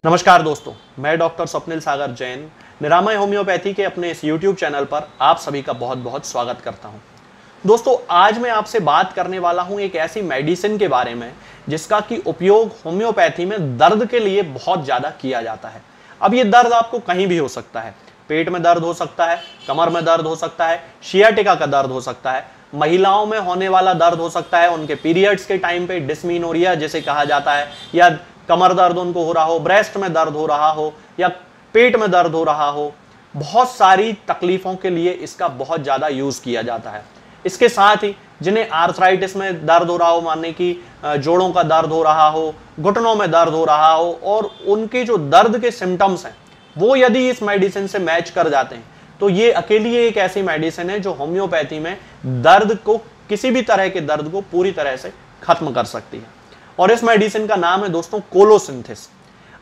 नमस्कार दोस्तों, मैं डॉक्टर स्वप्निल सागर जैन निरामय होम्योपैथी के अपने इस YouTube चैनल पर आप सभी का बहुत बहुत स्वागत करता हूं। दोस्तों, आज मैं आपसे बात करने वाला हूं एक ऐसी मेडिसिन के बारे में जिसका कि उपयोग होम्योपैथी में दर्द के लिए बहुत ज़्यादा किया जाता है। अब ये दर्द आपको कहीं भी हो सकता है, पेट में दर्द हो सकता है, कमर में दर्द हो सकता है, शियाटिका का दर्द हो सकता है, महिलाओं में होने वाला दर्द हो सकता है, उनके पीरियड्स के टाइम पे डिस्मीनोरिया जिसे कहा जाता है, या कमर दर्द उनको हो रहा हो, ब्रेस्ट में दर्द हो रहा हो या पेट में दर्द हो रहा हो। बहुत सारी तकलीफों के लिए इसका बहुत ज़्यादा यूज़ किया जाता है। इसके साथ ही जिन्हें आर्थराइटिस में दर्द हो रहा हो, मानने की जोड़ों का दर्द हो रहा हो, घुटनों में दर्द हो रहा हो, और उनके जो दर्द के सिम्टम्स हैं वो यदि इस मेडिसिन से मैच कर जाते हैं तो ये अकेली एक ऐसी मेडिसिन है जो होम्योपैथी में दर्द को, किसी भी तरह के दर्द को पूरी तरह से खत्म कर सकती है। और इस मेडिसिन का नाम है दोस्तों कोलोसिंथेस।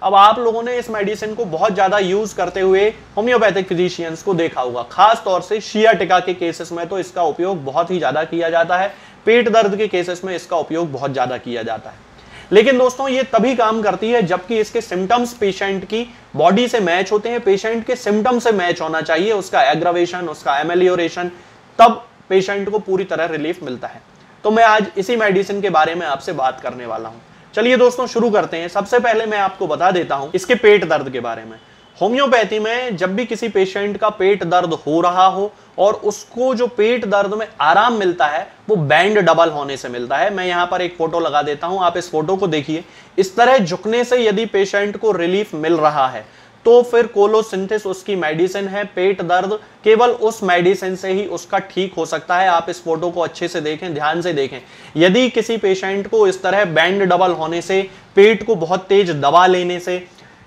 अब आप लोगों ने इस मेडिसिन को बहुत ज्यादा यूज करते हुए होम्योपैथिक फिजिशियंस को देखा होगा। खास तौर से शियाटिका के केसेस में तो इसका उपयोग बहुत ही ज्यादा किया जाता है, पेट दर्द के केसेस में इसका उपयोग बहुत ज्यादा किया जाता है। लेकिन दोस्तों, ये तभी काम करती है जबकि इसके सिम्टम्स पेशेंट की बॉडी से मैच होते हैं। पेशेंट के सिम्टम्स से मैच होना चाहिए, उसका एग्रावेशन, उसका एमेलियोरेशन, तब पेशेंट को पूरी तरह रिलीफ मिलता है। तो मैं आज इसी मेडिसिन के बारे में आपसे बात करने वाला हूं। चलिए दोस्तों, शुरू करते हैं। सबसे पहले मैं आपको बता देता हूं इसके पेट दर्द के बारे में। होम्योपैथी में जब भी किसी पेशेंट का पेट दर्द हो रहा हो और उसको जो पेट दर्द में आराम मिलता है वो बैंड डबल होने से मिलता है। मैं यहां पर एक फोटो लगा देता हूं, आप इस फोटो को देखिए। इस तरह झुकने से यदि पेशेंट को रिलीफ मिल रहा है तो फिर कोलोसिंथेस उसकी मेडिसिन है। पेट दर्द केवल उस मेडिसिन से ही उसका ठीक हो सकता है। आप इस फोटो को अच्छे से देखें, ध्यान से देखें। यदि किसी पेशेंट को इस तरह बैंड डबल होने से, पेट को बहुत तेज दबा लेने से,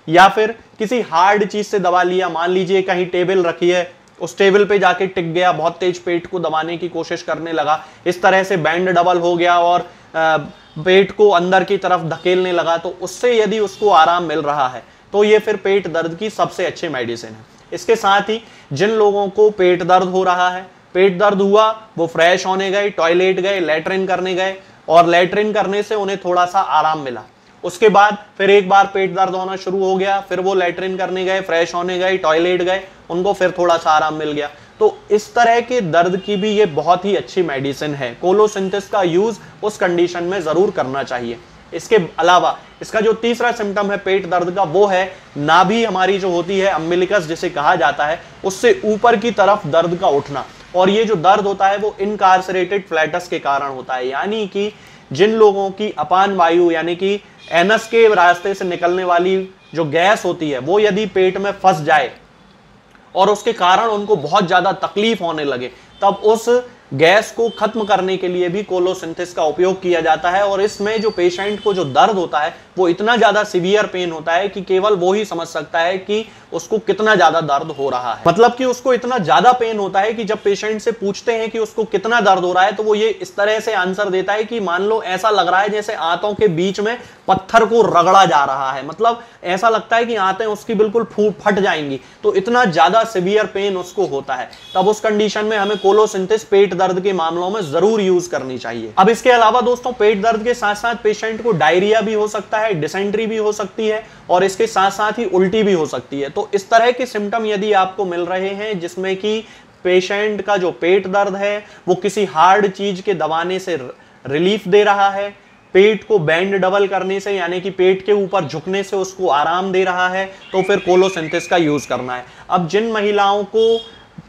या फिर किसी हार्ड चीज से दबा लिया, मान लीजिए कहीं टेबल रखी है, उस टेबल पे जाके टिक गया, बहुत तेज पेट को दबाने की कोशिश करने लगा, इस तरह से बैंड डबल हो गया और पेट को अंदर की तरफ धकेलने लगा, तो उससे यदि उसको आराम मिल रहा है तो ये फिर पेट दर्द की सबसे अच्छी मेडिसिन है। इसके साथ ही जिन लोगों को पेट दर्द हो रहा है, पेट दर्द हुआ, वो फ्रेश होने गए, टॉयलेट गए, लैट्रिन करने गए और लैट्रिन करने से उन्हें थोड़ा सा आराम मिला, उसके बाद फिर एक बार पेट दर्द होना शुरू हो गया, फिर वो लैट्रिन करने गए, फ्रेश होने गए, टॉयलेट गए, उनको फिर थोड़ा सा आराम मिल गया। तो इस तरह के दर्द की भी ये बहुत ही अच्छी मेडिसिन है। कोलोसिंथेस का यूज उस कंडीशन में जरूर करना चाहिए। इसके अलावा इसका जो तीसरा सिम्टम है पेट दर्द का, वो है नाभि हमारी जो होती है, अम्बिलिकस जिसे कहा जाता है, उससे ऊपर की तरफ दर्द का उठना। और ये जो दर्द होता है वो इनकार्सरेटेड फ्लैटस के कारण होता है, यानी कि जिन लोगों की अपान वायु यानी कि एनस के रास्ते से निकलने वाली जो गैस होती है वो यदि पेट में फंस जाए और उसके कारण उनको बहुत ज्यादा तकलीफ होने लगे, तब उस गैस को खत्म करने के लिए भी कोलोसिंथेस का उपयोग किया जाता है। और इसमें जो पेशेंट को जो दर्द होता है वो इतना ज्यादा सीवियर पेन होता है कि केवल वो ही समझ सकता है कि उसको कितना ज्यादा दर्द हो रहा है। मतलब कि उसको इतना ज्यादा पेन होता है कि जब पेशेंट से पूछते हैं कि उसको कितना दर्द हो रहा है तो वो ये इस तरह से आंसर देता है कि मान लो ऐसा लग रहा है जैसे आंतों के बीच में पत्थर को रगड़ा जा रहा है, मतलब ऐसा लगता है कि आंतें उसकी बिल्कुल फट जाएंगी। तो इतना ज्यादा सीवियर पेन उसको होता है। तब उस कंडीशन में हमें कोलोसिंथेस पेट दर्द के मामलों में जरूर यूज करनी चाहिए। अब इसके अलावा दोस्तों, पेट दर्द के साथ साथ पेशेंट को डायरिया भी हो सकता है, डिसेंट्री भी हो सकती है और इसके साथ साथ ही उल्टी भी हो सकती है। तो इस तरह के सिम्टम यदि आपको मिल रहे हैं जिसमें कि पेशेंट का जो पेट दर्द है वो किसी हार्ड चीज के दबाने से रिलीफ दे रहा है, पेट को बैंड डबल करने से यानी कि पेट के ऊपर झुकने से उसको आराम दे रहा है, तो फिर कोलोसिंथेस का यूज करना है। अब जिन महिलाओं को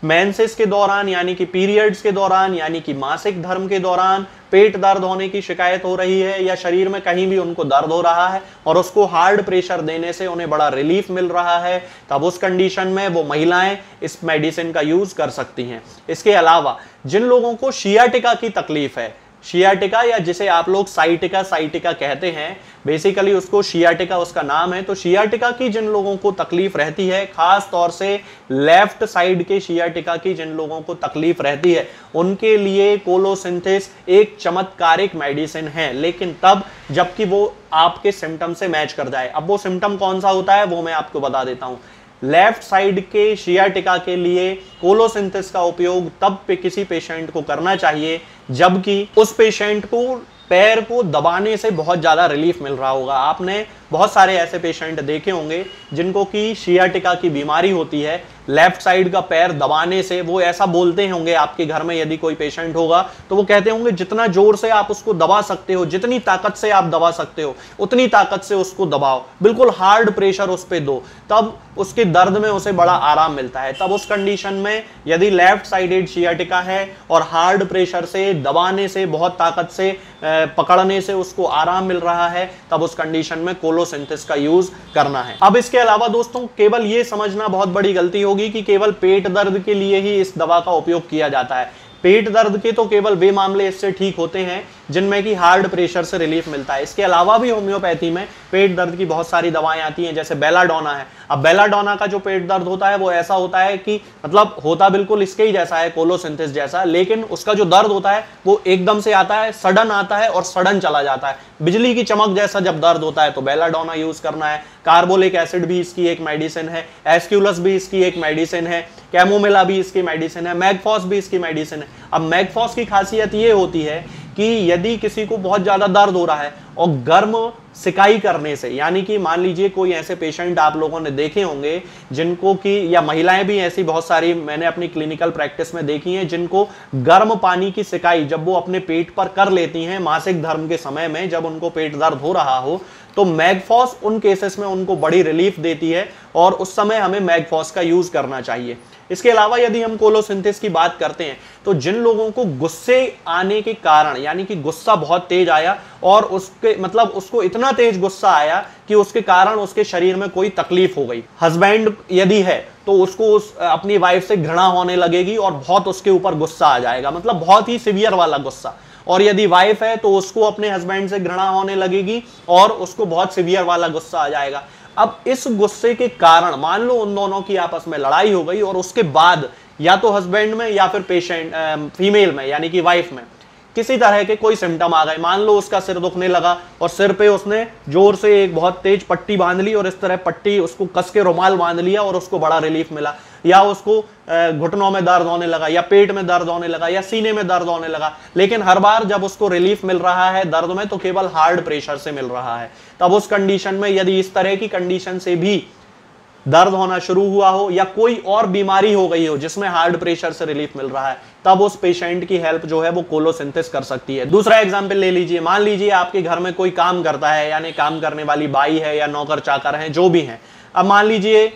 मेंसेस के दौरान यानी कि पीरियड्स के दौरान यानी कि मासिक धर्म के दौरान पेट दर्द होने की शिकायत हो रही है या शरीर में कहीं भी उनको दर्द हो रहा है और उसको हार्ड प्रेशर देने से उन्हें बड़ा रिलीफ मिल रहा है, तब उस कंडीशन में वो महिलाएं इस मेडिसिन का यूज कर सकती हैं। इसके अलावा जिन लोगों को शियाटिका की तकलीफ है, शियाटिका या जिसे आप लोग साइटिका कहते हैं, बेसिकली उसको शियाटिका उसका नाम है। तो शियाटिका की जिन लोगों को तकलीफ रहती है, खास तौर से लेफ्ट साइड के शियाटिका की जिन लोगों को तकलीफ रहती है, उनके लिए कोलोसिंथेस एक चमत्कारिक मेडिसिन है, लेकिन तब जबकि वो आपके सिम्टम से मैच कर जाए। अब वो सिम्टम कौन सा होता है वो मैं आपको बता देता हूं। लेफ्ट साइड के शियाटिका के लिए कोलोसिंथेस का उपयोग तब पे किसी पेशेंट को करना चाहिए जबकि उस पेशेंट को पैर को दबाने से बहुत ज़्यादा रिलीफ मिल रहा होगा। आपने बहुत सारे ऐसे पेशेंट देखे होंगे जिनको कि सियाटिका की बीमारी होती है, लेफ्ट साइड का पैर दबाने से वो ऐसा बोलते होंगे, आपके घर में यदि कोई पेशेंट होगा तो वो कहते होंगे जितना जोर से आप उसको दबा सकते हो, जितनी ताकत से आप दबा सकते हो उतनी ताकत से उसको दबाओ, बिल्कुल हार्ड प्रेशर उस पे दो, तब उसके दर्द में उसे बड़ा आराम मिलता है। तब उस कंडीशन में यदि लेफ्ट साइडेड सियाटिका है और हार्ड प्रेशर से दबाने से, बहुत ताकत से पकड़ने से उसको आराम मिल रहा है, तब उस कंडीशन में कोलोसिंथेसिस का यूज करना है। अब इसके अलावा दोस्तों केवल ये समझना बहुत बड़ी गलती होगी कि केवल पेट दर्द के लिए ही इस दवा का उपयोग किया जाता है। पेट दर्द के तो केवल वे मामले इससे ठीक होते हैं जिनमें कि हार्ड प्रेशर से रिलीफ मिलता है। इसके अलावा भी होम्योपैथी में पेट दर्द की बहुत सारी दवाएं आती हैं, जैसे बेलाडोना है। अब बेलाडोना का जो पेट दर्द होता है वो ऐसा होता है कि मतलब होता बिल्कुल इसके ही जैसा है, कोलोसिंथेसिस जैसा, लेकिन उसका जो दर्द होता है वो एकदम से आता है, सडन आता है और सडन चला जाता है। बिजली की चमक जैसा जब दर्द होता है तो बेलाडोना यूज करना है। कार्बोलिक एसिड भी इसकी एक मेडिसिन है, एस्क्यूलस भी इसकी एक मेडिसिन है, कैमोमिला भी इसकी मेडिसिन है, मैगफॉस भी इसकी मेडिसिन है। अब मैगफॉस की खासियत ये होती है कि यदि किसी को बहुत ज्यादा दर्द हो रहा है और गर्म सिकाई करने से, यानी कि मान लीजिए कोई ऐसे पेशेंट आप लोगों ने देखे होंगे जिनको कि, या महिलाएं भी ऐसी बहुत सारी मैंने अपनी क्लिनिकल प्रैक्टिस में देखी हैं, जिनको गर्म पानी की सिकाई जब वो अपने पेट पर कर लेती हैं मासिक धर्म के समय में, जब उनको पेट दर्द हो रहा हो, तो मैगफॉस उन केसेस में उनको बड़ी रिलीफ देती है और उस समय हमें मैगफॉस का यूज करना चाहिए। इसके अलावा यदि हम कोलोसिंथेसिस की बात करते हैं तो जिन लोगों को गुस्से आने के कारण, यानी कि गुस्सा बहुत तेज आया और उसके मतलब उसको इतना तेज गुस्सा आया कि उसके कारण उसके शरीर में कोई तकलीफ हो गई, हस्बैंड यदि है तो उसको अपनी वाइफ से घृणा होने लगेगी और बहुत उसके ऊपर गुस्सा आ जाएगा, मतलब बहुत ही सीवियर वाला गुस्सा। और यदि वाइफ है तो उसको अपने हस्बैंड से घृणा होने लगेगी और उसको बहुत सीवियर वाला गुस्सा आ जाएगा। अब इस गुस्से के कारण मान लो उन दोनों की आपस में लड़ाई हो गई और उसके बाद या तो हस्बैंड में या फिर पेशेंट फीमेल में यानी कि वाइफ में किसी तरह के कोई सिम्टम आ गए, मान लो उसका सिर दुखने लगा और सिर पे उसने जोर से एक बहुत तेज पट्टी बांध ली और इस तरह पट्टी उसको कस के रुमाल बांध लिया और उसको बड़ा रिलीफ मिला, या उसको घुटनों में दर्द होने लगा या पेट में दर्द होने लगा या सीने में दर्द होने लगा, लेकिन हर बार जब उसको रिलीफ मिल रहा है दर्द में तो केवल हार्ड प्रेशर से मिल रहा है। तब उस कंडीशन में यदि इस तरह की कंडीशन से भी दर्द होना शुरू हुआ हो या कोई और बीमारी हो गई हो जिसमें हार्ड प्रेशर से रिलीफ मिल रहा है, तब उस पेशेंट की हेल्प जो है वो कोलोसिंथेसिस कर सकती है। दूसरा एग्जांपल ले लीजिए, मान लीजिए आपके घर में कोई काम करता है, यानी काम करने वाली बाई है या नौकर चाकर है, जो भी है। अब मान लीजिए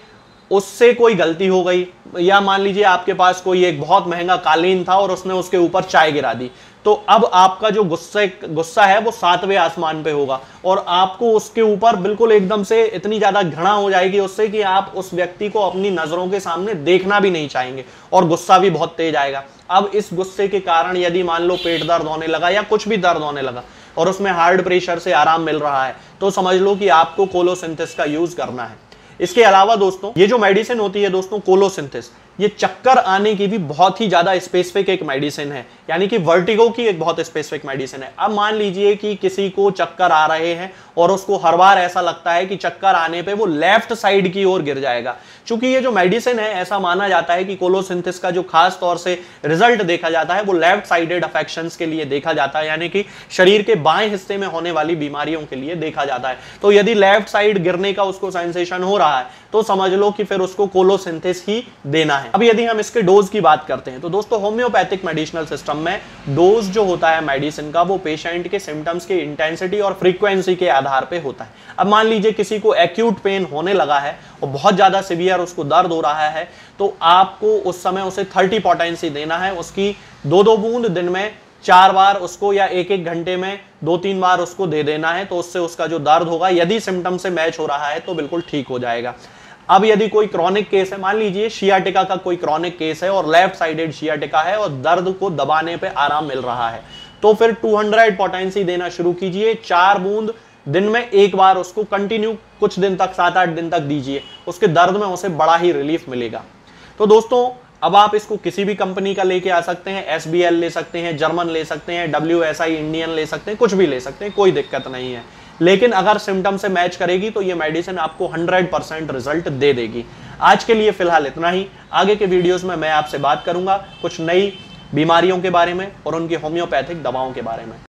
उससे कोई गलती हो गई, या मान लीजिए आपके पास कोई एक बहुत महंगा कालीन था और उसने उसके ऊपर चाय गिरा दी, तो अब आपका जो गुस्सा है वो 7वें आसमान पे होगा और आपको उसके ऊपर बिल्कुल एकदम से इतनी ज्यादा घृणा हो जाएगी उससे कि आप उस व्यक्ति को अपनी नजरों के सामने देखना भी नहीं चाहेंगे और गुस्सा भी बहुत तेज आएगा। अब इस गुस्से के कारण यदि मान लो पेट दर्द होने लगा या कुछ भी दर्द होने लगा और उसमें हार्ड प्रेशर से आराम मिल रहा है, तो समझ लो कि आपको कोलोसिंथेसिस का यूज करना है। इसके अलावा दोस्तों ये जो मेडिसिन होती है दोस्तों कोलोसिंथेसिस, ये चक्कर आने की भी बहुत ही ज्यादा स्पेसिफिक एक मेडिसिन है, यानी कि वर्टिगो की एक बहुत स्पेसिफिक मेडिसिन है। अब मान लीजिए कि किसी को चक्कर आ रहे हैं और उसको हर बार ऐसा लगता है कि चक्कर आने पे वो लेफ्ट साइड की ओर गिर जाएगा। चूंकि ये जो मेडिसिन है ऐसा माना जाता है कि कोलोसिंथेसिस का जो खास तौर से रिजल्ट देखा जाता है वो लेफ्ट साइडेड अफेक्शंस के लिए देखा जाता है, यानी कि शरीर के बाएं हिस्से में होने वाली बीमारियों के लिए देखा जाता है। तो यदि लेफ्ट साइड गिरने का उसको सेंसेशन हो रहा है तो समझ लो कि फिर उसको कोलोसिंथेसिस ही देना है। अब यदि हम इसके डोज की बात करते हैं तो दोस्तों होम्योपैथिक मेडिसिनल सिस्टम में डोज जो होता है मेडिसिन का वो पेशेंट के सिम्टम्स के इंटेंसिटी और फ्रीक्वेंसी के आधार पे होता है। अब मान लीजिए किसी को एक्यूट पेन होने लगा है और बहुत ज्यादा सीवियर उसको दर्द हो रहा है, तो आपको उस समय उसे 30 पोटेंसी देना है, उसकी 2-2 बूंद दिन में 4 बार उसको या 1-1 घंटे में 2-3 बार उसको दे देना है। तो उससे उसका जो दर्द होगा यदि सिम्टम से मैच हो रहा है तो बिल्कुल ठीक हो जाएगा। अब यदि कोई क्रॉनिक केस है, मान लीजिए सियाटिका का कोई क्रॉनिक केस है और लेफ्ट साइडेड सियाटिका है और दर्द को दबाने पे आराम मिल रहा है, तो फिर 200 पोटेंसी देना शुरू कीजिए। 4 बूंद दिन में 1 बार उसको कंटिन्यू कुछ दिन तक 7-8 दिन तक दीजिए, उसके दर्द में उसे बड़ा ही रिलीफ मिलेगा। तो दोस्तों अब आप इसको किसी भी कंपनी का लेके आ सकते हैं, SBL ले सकते हैं, जर्मन ले सकते हैं, WSI इंडियन ले सकते हैं, कुछ भी ले सकते हैं, कोई दिक्कत नहीं है। लेकिन अगर सिम्टम से मैच करेगी तो ये मेडिसिन आपको 100% रिजल्ट दे देगी। आज के लिए फिलहाल इतना ही। आगे के वीडियोस में मैं आपसे बात करूंगा कुछ नई बीमारियों के बारे में और उनकी होम्योपैथिक दवाओं के बारे में।